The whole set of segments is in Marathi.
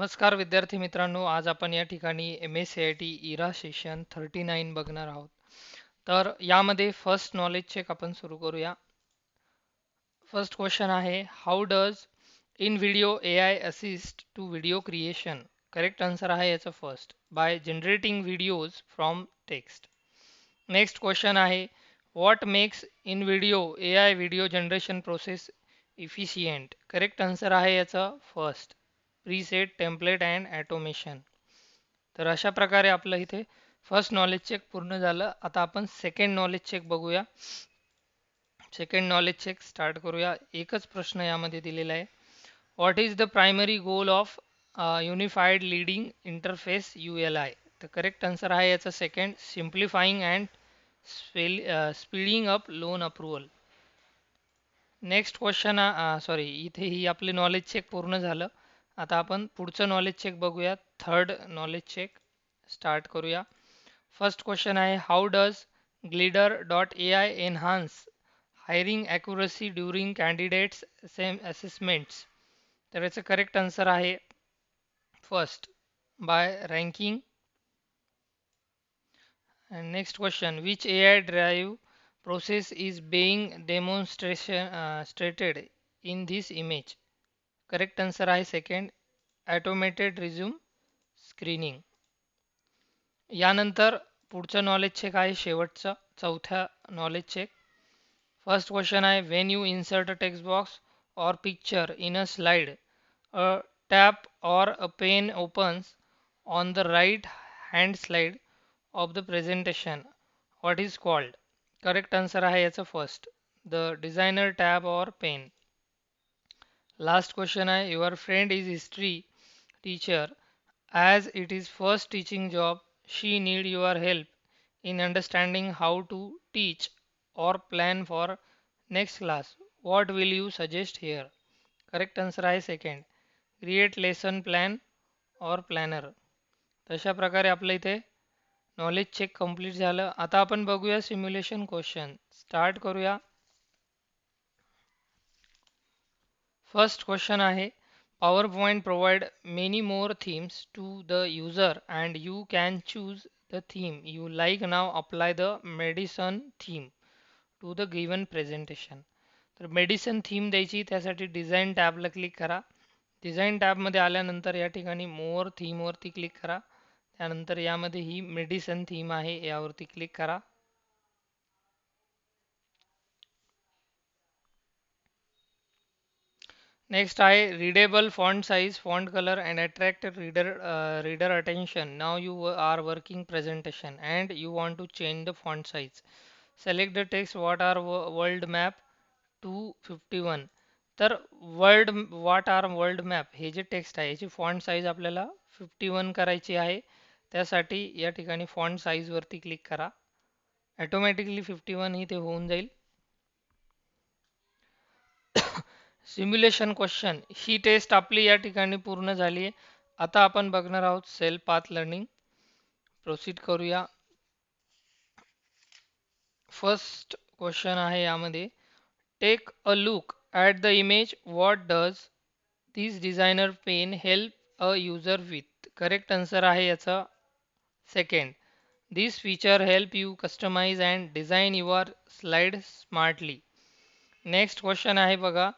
नमस्कार विद्यार्थी मित्रांनो, आज आपण या ठिकाणी MSCIT इरा सेशन 39 बघणार आहोत. तर यामध्ये फर्स्ट नॉलेज चेक आपण सुरू करूया. फर्स्ट क्वेश्चन आहे, how does InVideo AI assist to video creation? Correct answer आहे याचं first, by generating videos from text. Next question आहे, what makes InVideo AI video generation process efficient? Correct answer आहे याचं first, preset template and automation. तर अशा प्रकारे आपलं इथे फर्स्ट नॉलेज चेक पूर्ण झालं. आता आपण सेकंड नॉलेज चेक बघूया. सेकंड नॉलेज चेक स्टार्ट करूया. एकच प्रश्न यामध्ये दिलेला आहे, what is the primary goal of unified lending interface ULI? तर करेक्ट आन्सर आहे याचं second, simplifying and speeding up loan approval. Next question, sorry, इथे ही आपले नॉलेज चेक पूर्ण झालं. आता आपण पुढचं नॉलेज चेक बघूया. थर्ड नॉलेज चेक स्टार्ट करूया. फर्स्ट क्वेश्चन आहे, how does Glider dot AI enhance hiring accuracy during candidates same assessments? तर याचं करेक्ट आन्सर आहे first, by ranking. And next question, which AI drive process is being demonstrated in this image? Correct answer आहे second, automated resume screening. यानंतर पुढचं नॉलेज चेक आहे शेवटचं, चौथ्या नॉलेज चेक. फर्स्ट क्वेश्चन आहे, when you insert a text box or picture in a slide, a tab or a pen opens on the right hand slide of the presentation. What is called? Correct answer आहे याचं first, the designer tab or pen. Last question आहे, your friend is history teacher. As it is first teaching job, she need your help in understanding how to teach or plan for next class. What will you suggest here? Correct answer आहे second, create lesson plan or planner. तशा प्रकारे आपलं इथे नॉलेज चेक कंप्लीट झालं. आता आपण बघूया सिम्युलेशन क्वेश्चन. स्टार्ट करूया. फर्स्ट क्वेश्चन आहे, PowerPoint provide many more themes to the user and you can choose the theme you like. Now apply the medicine theme to the given presentation. तर मेडिसन थीम द्यायची, त्यासाठी डिझाईन टॅबला क्लिक करा. डिझाईन टॅबमध्ये आल्यानंतर या ठिकाणी मोर थीमवरती क्लिक करा. त्यानंतर यामध्ये ही मेडिसन थीम आहे, यावरती क्लिक करा. नेक्स्ट आहे, readable font size, font colour and attract reader attention. Now you are working presentation and you want to change the font size. Select the text, what are world map 251. तर व्हॉट आर वर्ल्ड मॅप हे जे टेक्स्ट आहे याची फॉन्ट साईज आपल्याला 51 करायची आहे. त्यासाठी या ठिकाणी फॉन्ट साईजवरती क्लिक करा. ॲटोमॅटिकली 51 ही ते होऊन जाईल. सिम्युलेशन क्वेश्चन, ही टेस्ट आपली या ठिकाणी पूर्ण झाली आहे. आता आपण बघणार आहोत सेल्फ पाथ लर्निंग. प्रोसीड करूया. फर्स्ट क्वेश्चन आहे यामध्ये, take a look at the image, what does this designer pen help a user with? Correct answer आहे याचा second, this feature help you customize and design your slide smartly. Next question आहे बघा,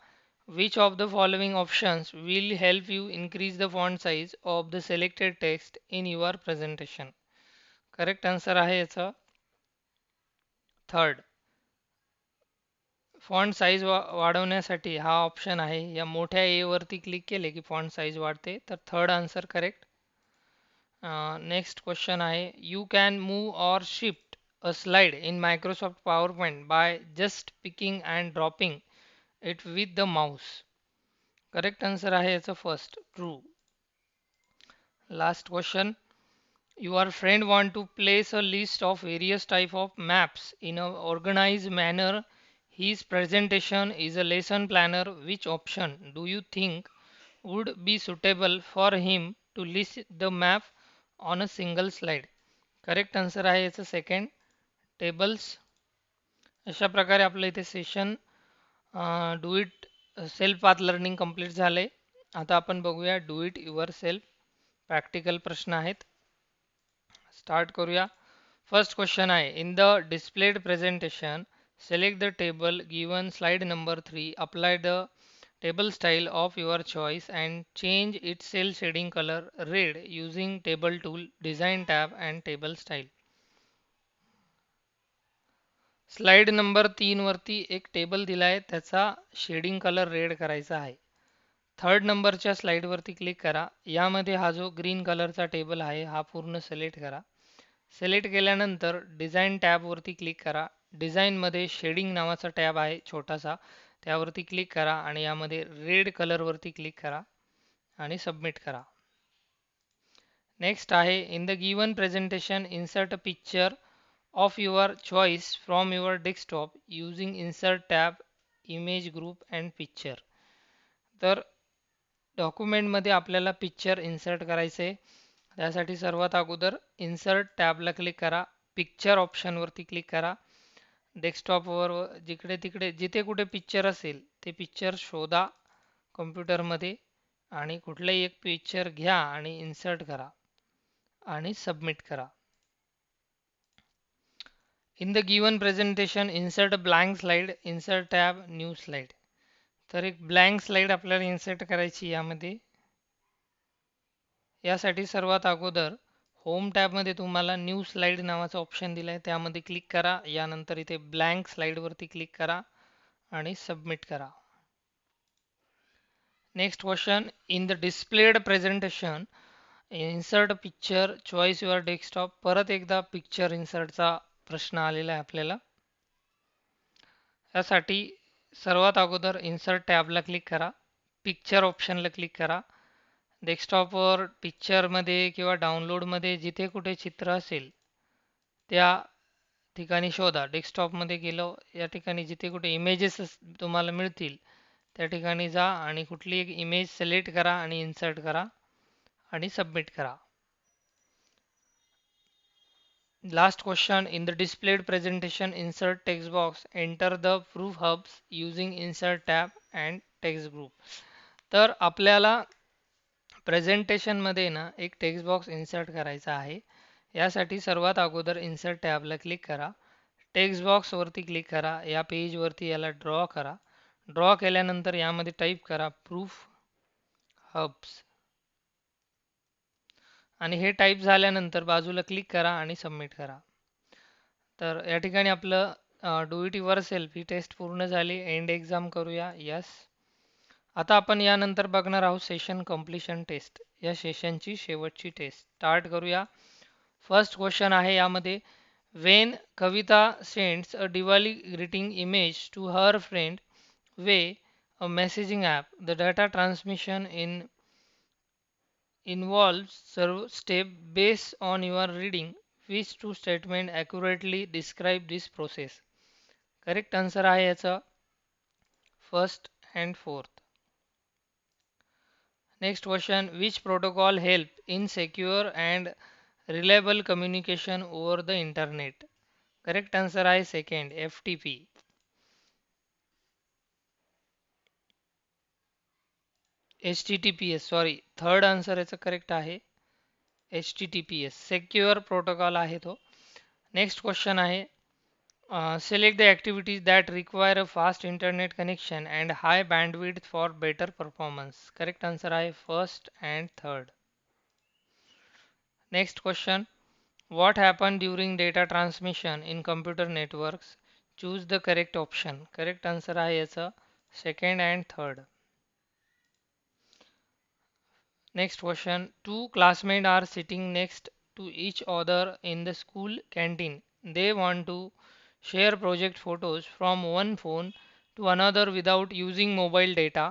which of the following options will help you increase the font size of the selected text in your presentation? Correct answer आहे याचा थर्ड, फॉन्ट साईज वाढवण्यासाठी हा ऑप्शन आहे. या मोठ्या ए वरती क्लिक केले की फॉन्ट साईज वाढते. तर third answer correct. Next question आहे, you can move or shift a slide in Microsoft PowerPoint by just picking and dropping it with the mouse. Correct answer आहे याचं first, true. Last question, your friend want to place a list of various type of maps in a organized manner. His presentation is a lesson planner. Which option do you think would be suitable for him to list the map on a single slide? Correct answer आहे याचं सेकंड, टेबल्स. अशा प्रकारे आपलं इथे session do it self path learning complete झाले. आता आपण बघूया do it your self. Practical प्रश्न आहेत. स्टार्ट करूया. फर्स्ट क्वेश्चन आहे, in the displayed presentation select the table given slide number 3, apply the table style of your choice and change its cell shading color red using table tool, design tab and table style. Slide number 3 वरती एक टेबल दिलाय, त्याचा शेडिंग कलर रेड करायचा आहे. थर्ड नंबरच्या स्लाइड वरती क्लिक करा. यामध्ये हा जो ग्रीन कलरचा टेबल आहे हा पूर्ण सिलेक्ट करा. सिलेक्ट केल्यानंतर डिझाईन टॅब वरती क्लिक करा. डिझाईन मध्ये शेडिंग नावाचा टॅब आहे छोटासा, त्यावरती क्लिक करा आणि यामध्ये रेड कलर वरती क्लिक करा आणि सबमिट करा. नेक्स्ट आहे, in the given presentation insert a picture of your choice from your desktop using insert tab, image group and picture. तर डॉक्युमेंटमध्ये आपल्याला पिक्चर इन्सर्ट करायचे. त्यासाठी सर्वात अगोदर इन्सर्ट टॅबला क्लिक करा. पिक्चर ऑप्शनवरती क्लिक करा. डेस्कटॉपवर जिकडे तिकडे जिथे कुठे पिक्चर असेल ते पिक्चर शोधा कम्प्युटरमध्ये आणि कुठलाही एक पिक्चर घ्या आणि इन्सर्ट करा आणि सबमिट करा. In the given presentation, insert a blank slide, insert tab, new slide. तर एक ब्लँक स्लाइड आपल्याला इन्सर्ट करायची यामध्ये. यासाठी सर्वात अगोदर होम टॅबमध्ये तुम्हाला न्यू स्लाइड नावाचा ऑप्शन दिलाय, त्यामध्ये क्लिक करा. यानंतर इथे ब्लँक स्लाइड वरती क्लिक करा आणि सबमिट करा. Next question, in the displayed presentation insert picture choice your desktop. परत एकदा पिक्चर इन्सर्टचा प्रश्न आलेला आहे आपल्याला. यासाठी सर्वात अगोदर इन्सर्ट टॅबला क्लिक करा. पिक्चर ऑप्शनला क्लिक करा. डेस्कटॉपवर पिक्चरमध्ये किंवा डाउनलोडमध्ये जिथे कुठे चित्र असेल त्या ठिकाणी शोधा. डेस्कटॉपमध्ये गेलो, या ठिकाणी जिथे कुठे इमेजेस तुम्हाला मिळतील त्या ठिकाणी जा आणि कुठली एक इमेज सिलेक्ट करा आणि इन्सर्ट करा आणि सबमिट करा. Last question, in the displayed presentation insert text box, enter the proof hubs using insert tab and text group. तर आपल्याला प्रेझेंटेशन मध्ये ना एक टेक्स्ट बॉक्स इन्सर्ट करायचा आहे. यासाठी सर्वात अगोदर इन्सर्ट टॅबला क्लिक करा. टेक्स्ट बॉक्स वरती क्लिक करा. या पेज वरती याला ड्रॉ करा. ड्रॉ केल्यानंतर यामध्ये टाईप करा प्रूफ हब्स आणि हे टाईप झाल्यानंतर बाजूला क्लिक करा आणि सबमिट करा. तर या ठिकाणी आपलं डू इट युअर सेल्फ ही टेस्ट पूर्ण झाली. एंड एक्झाम करूया. यस. आता आपण यानंतर बघणार आहोत सेशन कम्प्लिशन टेस्ट. या सेशनची शेवटची टेस्ट. स्टार्ट करूया. फर्स्ट क्वेश्चन आहे यामध्ये, when Kavita sends a Diwali greeting image to her friend via a messaging app, the data transmission involves several steps based on your reading. Which two statement accurately describe this process? Correct answer आहे याचा first and fourth. Next question, which protocol help in secure and reliable communication over the internet? Correct answer आहे second, FTP. HTTPS sorry, third answer याचा करेक्ट आहे HTTPS. सेक्युअर प्रोटोकॉल आहे तो. नेक्स्ट क्वेश्चन आहे, select the activities that require a fast internet connection and high bandwidth for better performance. Correct answer आहे first and third. Next question, what happened during data transmission in computer networks? Choose the correct option. Correct answer आहे याचा second and third. Next question, two classmates are sitting next to each other in the school canteen. They want to share project photos from one phone to another without using mobile data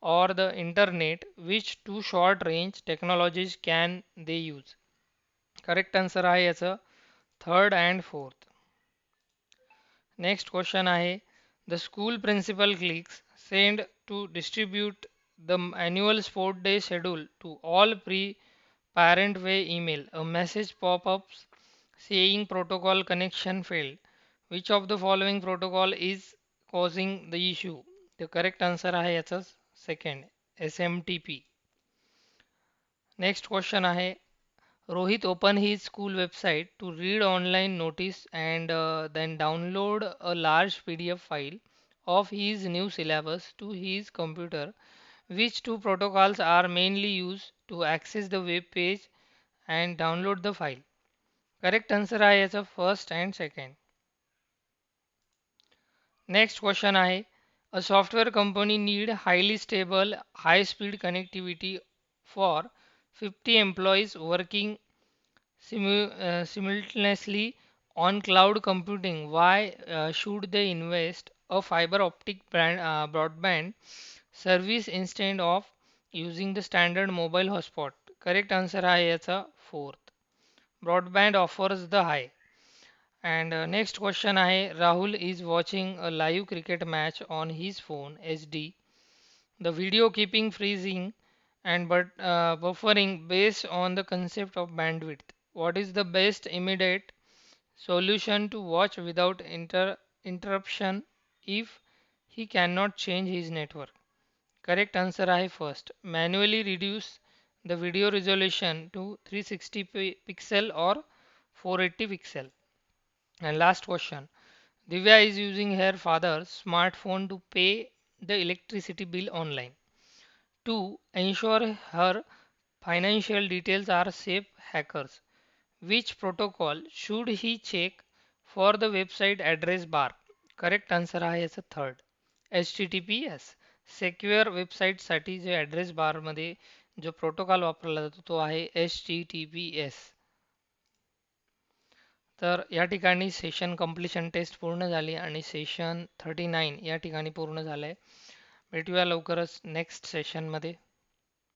or the internet. Which two short range technologies can they use? Correct answer आहे याचं third and fourth. Next question आहे, the school principal clicks send to distribute the annual sport day schedule to all parent way email. A message pop-ups saying protocol connection failed. Which of the following protocol is causing the issue? The correct answer आहे याचा second, SMTP. नेक्स्ट क्वेश्चन आहे, Rohit opened his school website to read online notice and then download a large PDF file of his new syllabus to his computer. Which two protocols are mainly used to access the web page and download the file? Correct answer आहे याचा first and second. Next question आहे, a software company need highly stable high speed connectivity for 50 employees working simultaneously on cloud computing. Why should they invest a fiber optic broadband service instead of using the standard mobile hotspot? Correct answer आहे याचा fourth. Broadband offers the high. And next question आहे, Rahul is watching a live cricket match on his phone HD. The video keeping freezing and buffering based on the concept of bandwidth. What is the best immediate solution to watch without interruption if he cannot change his network? Correct answer आहे first. Manually reduce the video resolution to 360 pixel or 480 pixel. And last question. Divya is using her father's smartphone to pay the electricity bill online. To ensure her financial details are safe hackers, which protocol should he check for the website address bar? Correct answer आहे याचा थर्ड. HTTPS. Secure वेबसाईट साठी जे ॲड्रेस बार मध्ये जो प्रोटोकॉल वापरला जातो तो आहे HTTPS. तर या ठिकाणी सेशन कंप्लीशन टेस्ट पूर्ण झाली आणि सेशन 39 या ठिकाणी पूर्ण झालंय. भेटूया लवकरच नेक्स्ट सेशनमध्ये.